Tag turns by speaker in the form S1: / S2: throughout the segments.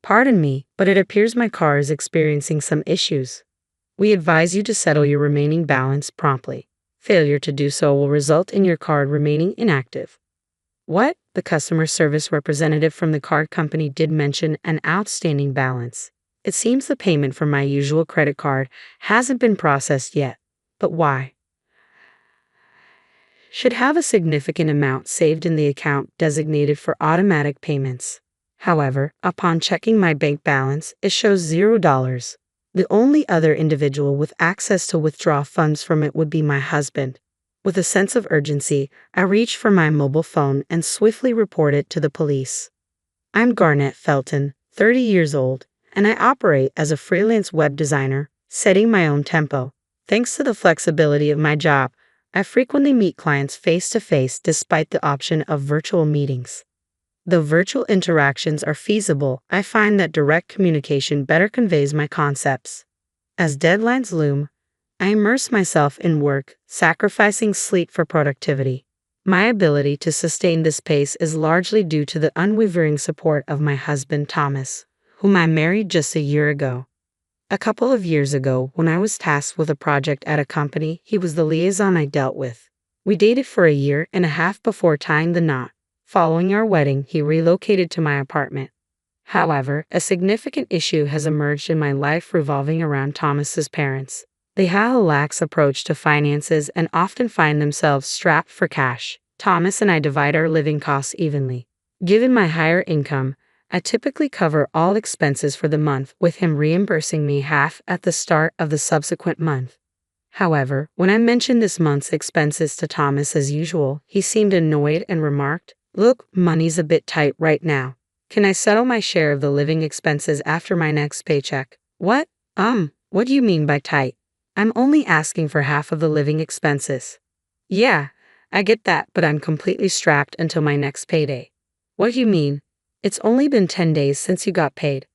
S1: Pardon me, but it appears my car is experiencing some issues. We advise you to settle your remaining balance promptly. Failure to do so will result in your card remaining inactive. What? The customer service representative from the card company did mention an outstanding balance. It seems the payment for my usual credit card hasn't been processed yet. But why? Should have a significant amount saved in the account designated for automatic payments. However, upon checking my bank balance, it shows $0. The only other individual with access to withdraw funds from it would be my husband. With a sense of urgency, I reached for my mobile phone and swiftly reported to the police. I'm Garnett Felton, 30 years old, and I operate as a freelance web designer, setting my own tempo. Thanks to the flexibility of my job, I frequently meet clients face-to-face despite the option of virtual meetings. Though virtual interactions are feasible, I find that direct communication better conveys my concepts. As deadlines loom, I immerse myself in work, sacrificing sleep for productivity. My ability to sustain this pace is largely due to the unwavering support of my husband Thomas, whom I married just a year ago. A couple of years ago, when I was tasked with a project at a company, he was the liaison I dealt with. We dated for a year and a half before tying the knot. Following our wedding, he relocated to my apartment. However, a significant issue has emerged in my life revolving around Thomas's parents. They have a lax approach to finances and often find themselves strapped for cash. Thomas and I divide our living costs evenly. Given my higher income, I typically cover all expenses for the month, with him reimbursing me half at the start of the subsequent month. However, when I mentioned this month's expenses to Thomas as usual, he seemed annoyed and remarked, "Look, money's a bit tight right now. Can I settle my share of the living expenses after my next paycheck?" What do you mean by tight? I'm only asking for half of the living expenses. Yeah, I get that, but I'm completely strapped until my next payday. What do you mean? It's only been 10 days since you got paid.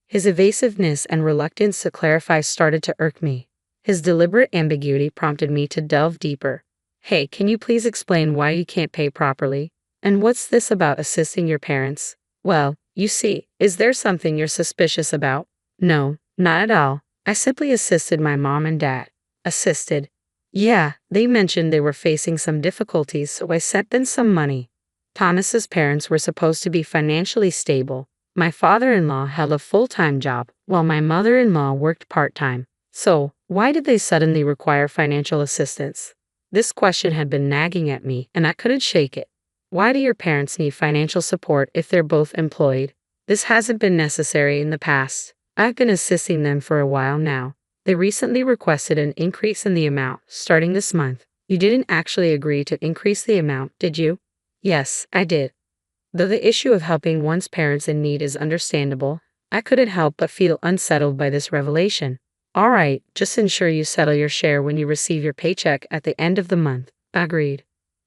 S1: His evasiveness and reluctance to clarify started to irk me. His deliberate ambiguity prompted me to delve deeper. Hey, can you please explain why you can't pay properly? And what's this about assisting your parents? Well, you see, is there something you're suspicious about? No, not at all. I simply assisted my mom and dad. Assisted? Yeah, they mentioned they were facing some difficulties, so I sent them some money. Thomas's parents were supposed to be financially stable. My father-in-law held a full-time job, while my mother-in-law worked part-time. So, why did they suddenly require financial assistance? This question had been nagging at me, and I couldn't shake it. Why do your parents need financial support if they're both employed? This hasn't been necessary in the past. I've been assisting them for a while now. They recently requested an increase in the amount, starting this month. You didn't actually agree to increase the amount, did you? Yes, I did. Though the issue of helping one's parents in need is understandable, I couldn't help but feel unsettled by this revelation. All right, just ensure you settle your share when you receive your paycheck at the end of the month. Agreed.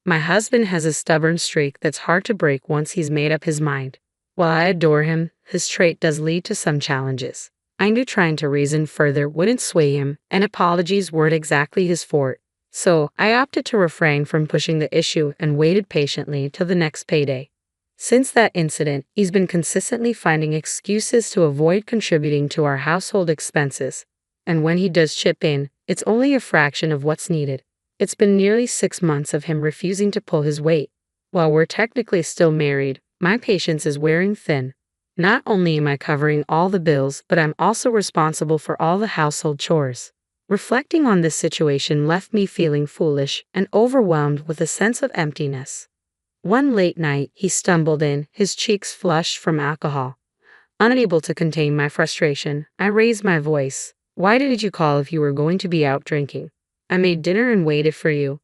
S1: My husband has a stubborn streak that's hard to break once he's made up his mind. While I adore him, his trait does lead to some challenges. I knew trying to reason further wouldn't sway him, and apologies weren't exactly his forte. So, I opted to refrain from pushing the issue and waited patiently till the next payday. Since that incident, he's been consistently finding excuses to avoid contributing to our household expenses. And when he does chip in, it's only a fraction of what's needed. It's been nearly 6 months of him refusing to pull his weight. While we're technically still married, my patience is wearing thin. Not only am I covering all the bills, but I'm also responsible for all the household chores. Reflecting on this situation left me feeling foolish and overwhelmed with a sense of emptiness. One late night, he stumbled in, his cheeks flushed from alcohol. Unable to contain my frustration, I raised my voice. Why didn't you call if you were going to be out drinking? I made dinner and waited for you.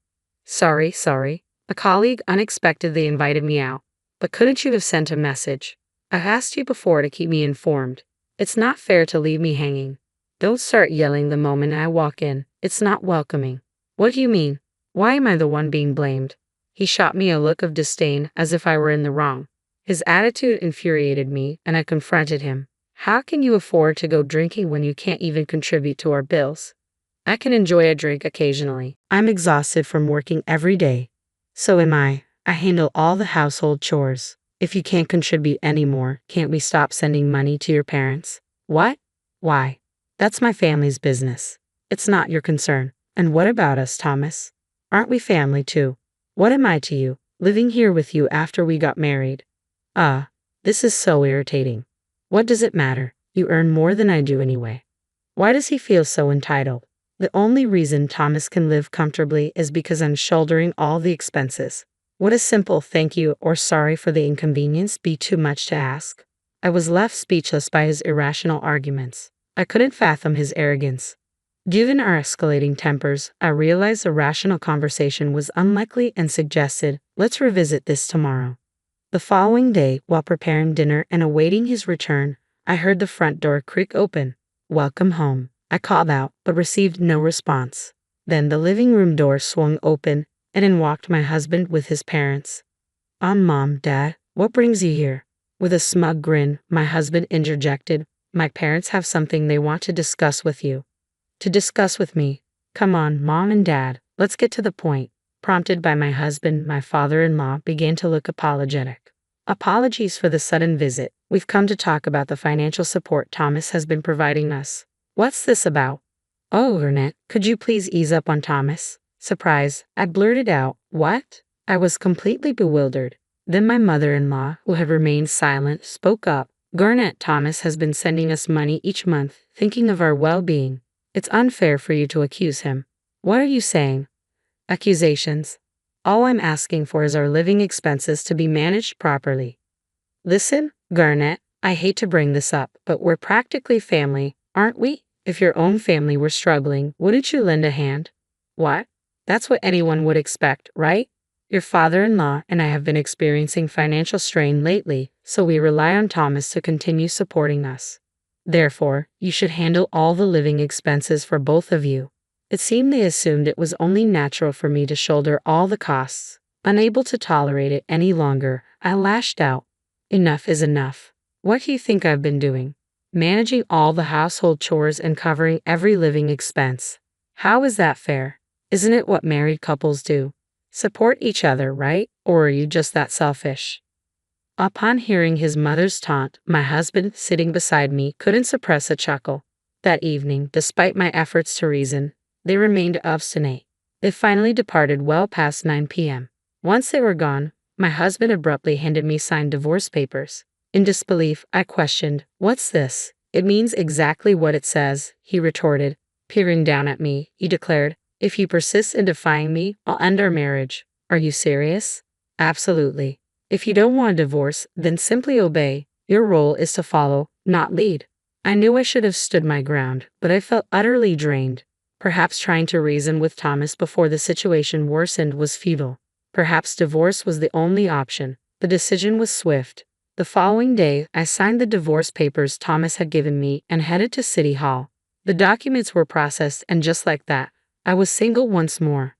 S1: Sorry. A colleague unexpectedly invited me out. But couldn't you have sent a message? I've asked you before to keep me informed. It's not fair to leave me hanging. Don't start yelling the moment I walk in. It's not welcoming. What do you mean? Why am I the one being blamed? He shot me a look of disdain as if I were in the wrong. His attitude infuriated me, and I confronted him. How can you afford to go drinking when you can't even contribute to our bills? I can enjoy a drink occasionally. I'm exhausted from working every day. So am I. I handle all the household chores. If you can't contribute anymore, can't we stop sending money to your parents? What? Why? That's my family's business. It's not your concern. And what about us, Thomas? Aren't we family too? What am I to you, living here with you after we got married? This is so irritating. What does it matter? You earn more than I do anyway. Why does he feel so entitled? The only reason Thomas can live comfortably is because I'm shouldering all the expenses. Would a simple thank you or sorry for the inconvenience be too much to ask? I was left speechless by his irrational arguments. I couldn't fathom his arrogance. Given our escalating tempers, I realized a rational conversation was unlikely and suggested, let's revisit this tomorrow. The following day, while preparing dinner and awaiting his return, I heard the front door creak open. Welcome home, I called out, but received no response. Then the living room door swung open, and in walked my husband with his parents. Mom, Dad, what brings you here? With a smug grin, my husband interjected, my parents have something they want to discuss with you. To discuss with me? Come on, Mom and Dad, let's get to the point. Prompted by my husband, my father-in-law began to look apologetic. Apologies for the sudden visit. We've come to talk about the financial support Thomas has been providing us. What's this about? Oh, Ernest, could you please ease up on Thomas? Surprised, I blurted out, what? I was completely bewildered. Then my mother-in-law, who had remained silent, spoke up. Garnett, Thomas has been sending us money each month, thinking of our well-being. It's unfair for you to accuse him. What are you saying? Accusations. All I'm asking for is our living expenses to be managed properly. Listen, Garnett, I hate to bring this up, but we're practically family, aren't we? If your own family were struggling, wouldn't you lend a hand? What? That's what anyone would expect, right? Your father-in-law and I have been experiencing financial strain lately, so we rely on Thomas to continue supporting us. Therefore, you should handle all the living expenses for both of you. It seemed they assumed it was only natural for me to shoulder all the costs. Unable to tolerate it any longer, I lashed out. Enough is enough. What do you think I've been doing? Managing all the household chores and covering every living expense. How is that fair? Isn't it what married couples do? Support each other, right? Or are you just that selfish? Upon hearing his mother's taunt, my husband, sitting beside me, couldn't suppress a chuckle. That evening, despite my efforts to reason, they remained obstinate. They finally departed well past 9 p.m. Once they were gone, my husband abruptly handed me signed divorce papers. In disbelief, I questioned, what's this? It means exactly what it says, he retorted. Peering down at me, he declared, if you persist in defying me, I'll end our marriage. Are you serious? Absolutely. If you don't want a divorce, then simply obey. Your role is to follow, not lead. I knew I should have stood my ground, but I felt utterly drained. Perhaps trying to reason with Thomas before the situation worsened was futile. Perhaps divorce was the only option. The decision was swift. The following day, I signed the divorce papers Thomas had given me and headed to City Hall. The documents were processed, and just like that, I was single once more.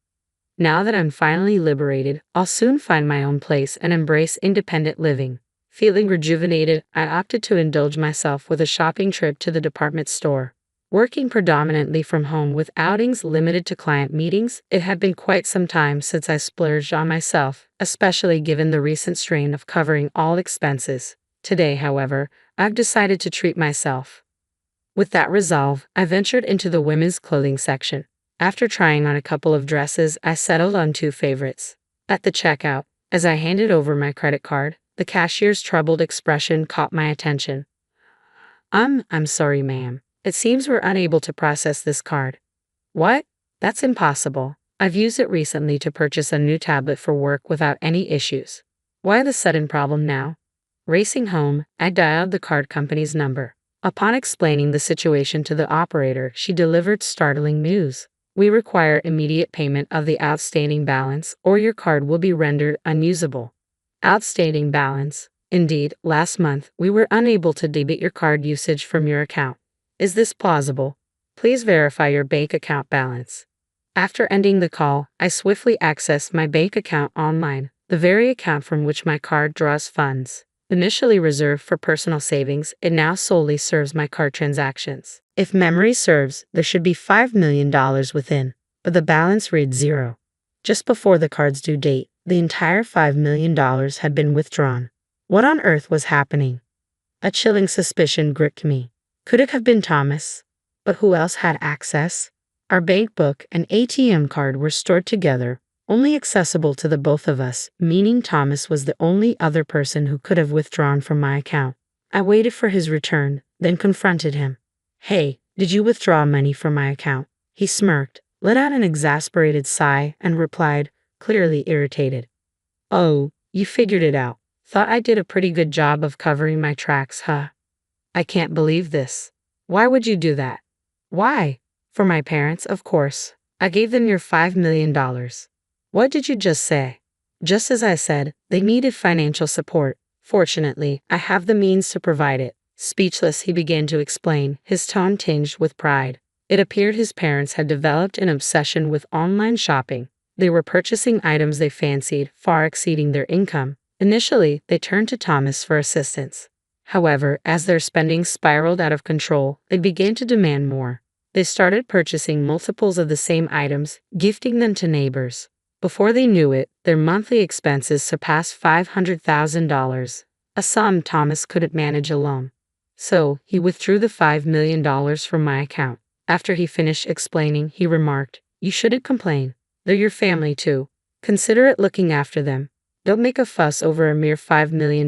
S1: Now that I'm finally liberated, I'll soon find my own place and embrace independent living. Feeling rejuvenated, I opted to indulge myself with a shopping trip to the department store. Working predominantly from home with outings limited to client meetings, it had been quite some time since I splurged on myself, especially given the recent strain of covering all expenses. Today, however, I've decided to treat myself. With that resolve, I ventured into the women's clothing section. After trying on a couple of dresses, I settled on 2 favorites. At the checkout, as I handed over my credit card, the cashier's troubled expression caught my attention. I'm sorry, ma'am. It seems we're unable to process this card. What? That's impossible. I've used it recently to purchase a new tablet for work without any issues. Why the sudden problem now? Racing home, I dialed the card company's number. Upon explaining the situation to the operator, she delivered startling news. We require immediate payment of the outstanding balance, or your card will be rendered unusable. Outstanding balance. Indeed, last month, we were unable to debit your card usage from your account. Is this plausible? Please verify your bank account balance. After ending the call, I swiftly accessed my bank account online, the very account from which my card draws funds. Initially reserved for personal savings, it now solely serves my card transactions. If memory serves, there should be $5 million within, but the balance reads 0. Just before the card's due date, the entire $5 million had been withdrawn. What on earth was happening? A chilling suspicion gripped me. Could it have been Thomas? But who else had access? Our bank book and ATM card were stored together, only accessible to the both of us, meaning Thomas was the only other person who could have withdrawn from my account. I waited for his return, then confronted him. Hey, did you withdraw money from my account? He smirked, let out an exasperated sigh, and replied, clearly irritated. Oh, you figured it out. Thought I did a pretty good job of covering my tracks, huh? I can't believe this. Why would you do that? Why? For my parents, of course. I gave them your $5 million. What did you just say? Just as I said, they needed financial support. Fortunately, I have the means to provide it. Speechless, he began to explain, his tone tinged with pride. It appeared his parents had developed an obsession with online shopping. They were purchasing items they fancied, far exceeding their income. Initially, they turned to Thomas for assistance. However, as their spending spiraled out of control, they began to demand more. They started purchasing multiples of the same items, gifting them to neighbors. Before they knew it, their monthly expenses surpassed $500,000, a sum Thomas couldn't manage alone. So, he withdrew the $5 million from my account. After he finished explaining, he remarked, "You shouldn't complain. They're your family too. Consider it looking after them. Don't make a fuss over a mere $5 million.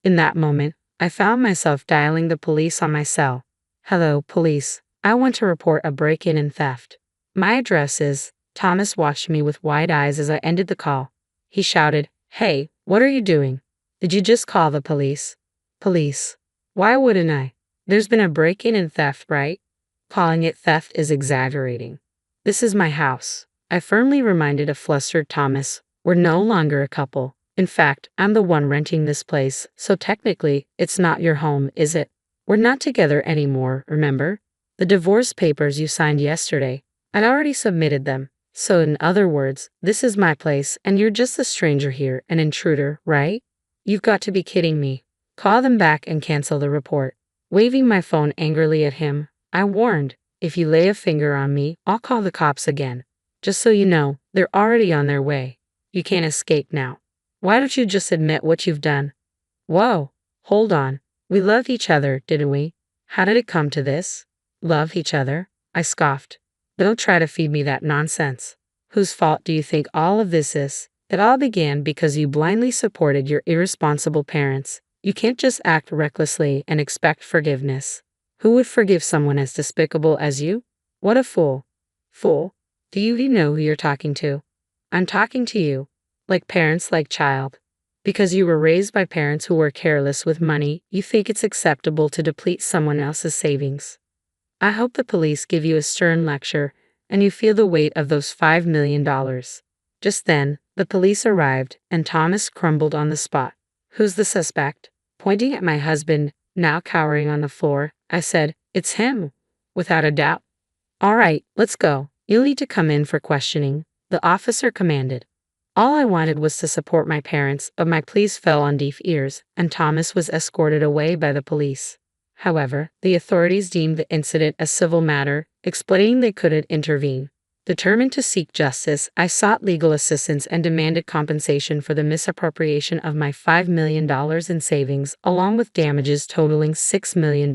S1: In that moment, I found myself dialing the police on my cell. Hello, police. I want to report a break-in and theft. My address is... Thomas watched me with wide eyes as I ended the call. He shouted, "Hey, what are you doing? Did you just call the police?" Police. Why wouldn't I? There's been a break-in and theft, right? Calling it theft is exaggerating. This is my house. I firmly reminded a flustered Thomas. We're no longer a couple. In fact, I'm the one renting this place, so technically, it's not your home, is it? We're not together anymore, remember? The divorce papers you signed yesterday, I'd already submitted them. So in other words, this is my place and you're just a stranger here, an intruder, right? You've got to be kidding me. Call them back and cancel the report. Waving my phone angrily at him, I warned, if you lay a finger on me, I'll call the cops again. Just so you know, they're already on their way. You can't escape now. Why don't you just admit what you've done? Whoa, hold on. We loved each other, didn't we? How did it come to this? Love each other? I scoffed. Don't try to feed me that nonsense. Whose fault do you think all of this is? It all began because you blindly supported your irresponsible parents. You can't just act recklessly and expect forgiveness. Who would forgive someone as despicable as you? What a fool. Fool? Do you even know who you're talking to? I'm talking to you. Like parents, like child. Because you were raised by parents who were careless with money, you think it's acceptable to deplete someone else's savings. I hope the police give you a stern lecture and you feel the weight of those $5 million. Just then, the police arrived and Thomas crumbled on the spot. Who's the suspect? Pointing at my husband, now cowering on the floor, I said, "It's him." Without a doubt. "All right, let's go. You'll need to come in for questioning," the officer commanded. All I wanted was to support my parents, but my pleas fell on deaf ears, and Thomas was escorted away by the police. However, the authorities deemed the incident a civil matter, explaining they couldn't intervene. Determined to seek justice, I sought legal assistance and demanded compensation for the misappropriation of my $5 million in savings, along with damages totaling $6 million.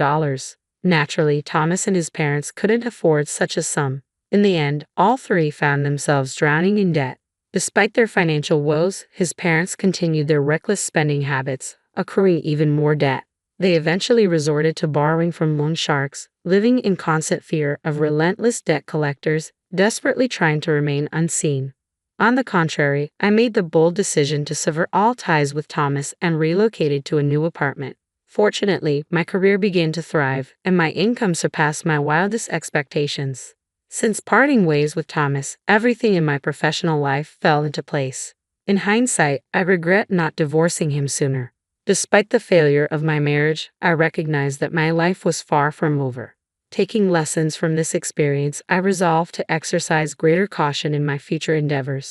S1: Naturally, Thomas and his parents couldn't afford such a sum. In the end, all three found themselves drowning in debt. Despite their financial woes, his parents continued their reckless spending habits, accruing even more debt. They eventually resorted to borrowing from loan sharks, living in constant fear of relentless debt collectors, desperately trying to remain unseen. On the contrary, I made the bold decision to sever all ties with Thomas and relocated to a new apartment. Fortunately, my career began to thrive, and my income surpassed my wildest expectations. Since parting ways with Thomas, everything in my professional life fell into place. In hindsight, I regret not divorcing him sooner. Despite the failure of my marriage, I recognized that my life was far from over. Taking lessons from this experience, I resolved to exercise greater caution in my future endeavors.